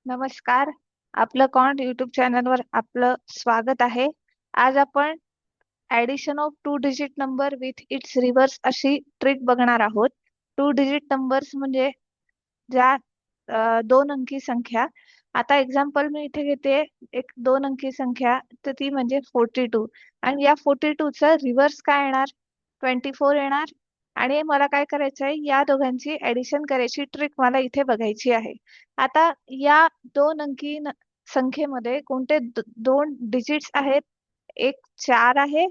नमस्कार. आपलं कॉन्ट युट्यूब चॅनलवर आपलं स्वागत आहे. आज आपण addition of two digit number with its reverse अशी ट्रिक बघणार आहोत. टू डिजिट नंबर्स म्हणजे ज्या दोन अंकी संख्या. आता एक्झाम्पल मी इथे घेते एक दोन अंकी संख्या, तर ती म्हणजे 42. आणि या 42 चा रिव्हर्स काय येणार? 24 येणार. आणि मला काय करायचं आहे, या दोघांची ऍडिशन करायची ट्रिक मला इथे बघायची आहे. आता या दोन अंकी संख्येमध्ये कोणते दोन डिजिट्स आहेत? एक 4 आहे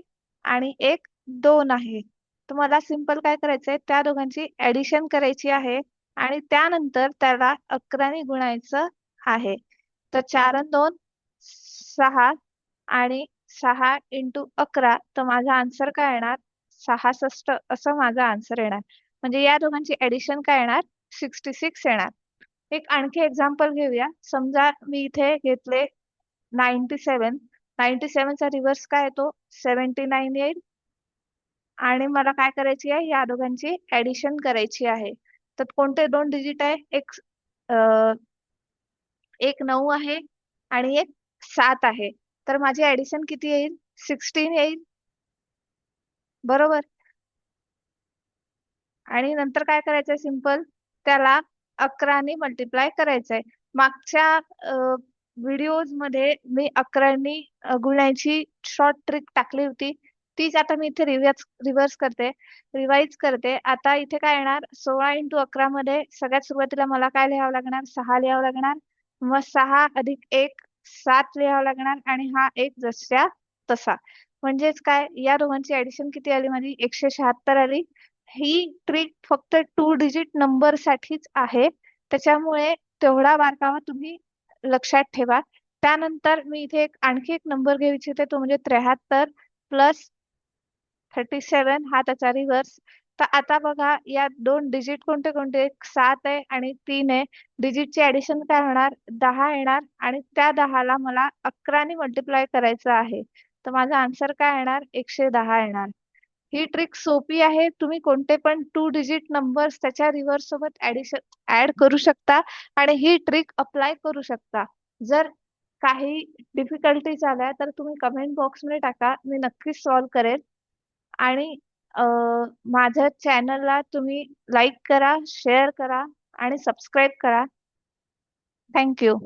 आणि एक 2 आहे. तर मला सिंपल काय करायचंय, त्या दोघांची ऍडिशन करायची आहे आणि त्यानंतर त्याला 11 ने गुणायचं आहे. तर 4 आणि 2 6 आणि 6 इंटू 11, तर माझा आन्सर काय येणार? 66 असं माझा आन्सर येणार. म्हणजे या दोघांची ऍडिशन काय येणार? 66 येणार. एक आणखी एक्झाम्पल घेऊया. समजा मी इथे घेतले 97. 97 चा रिव्हर्स काय येतो? 79 येईल. आणि मला काय करायची आहे, या दोघांची ऍडिशन करायची आहे. तर कोणते दोन डिजिट आहे? एक 9 आहे आणि एक 7 आहे. तर माझी ऍडिशन किती येईल? 16 येईल. बरोबर. आणि नंतर काय करायचंय? सिंपल त्याला 11 ने मल्टिप्लाय करायचंय. मागच्या व्हिडिओज मध्ये मी 11 ने गुणायची शॉर्ट ट्रिक टाकली होती. तीच आता मी इथे रिव्हर्स करते, रिवाइज करते. आता इथे काय येणार? 16 इंटू 11 मध्ये सगळ्यात सुरुवातीला मला काय लिहावं लागणार? 6 लिहावं लागणार. मग 6 अधिक 1 7 लिहावं लागणार आणि हा 1 जसा तसा. म्हणजेच काय, या दोघांची ऍडिशन किती आली माझी? 176 आली. ही ट्रिक फक्त टू डिजिट नंबर साठीच आहे, त्याच्यामुळे तेवढा बारकावा तुम्ही लक्षात ठेवा. त्यानंतर मी इथे आणखी एक नंबर घेऊ इच्छिते, तो म्हणजे 73 प्लस 37 हा त्याचा रिव्हर्स. तर आता बघा, या दोन डिजिट कोणते कोणते? 7 आहे आणि 3 आहे. डिजिटची ऍडिशन काय होणार? 10 येणार आणि त्या 10 ला मला 11 ने मल्टिप्लाय करायचं आहे. तर माझा आन्सर काय येणार? 110 येणार. ही ट्रिक सोपी आहे. तुम्ही कोणते पण टू डिजिट नंबर्स त्याच्या रिव्हर्स सोबत ऍड करू शकता आणि ही ट्रिक अप्लाय करू शकता. जर काही डिफिकल्टीज आल्या तर तुम्ही कमेंट बॉक्स मध्ये टाका, मी नक्कीच सॉल्व्ह करेल. आणि माझ्या चॅनलला तुम्ही लाईक करा, शेअर करा आणि सबस्क्राईब करा. थँक्यू.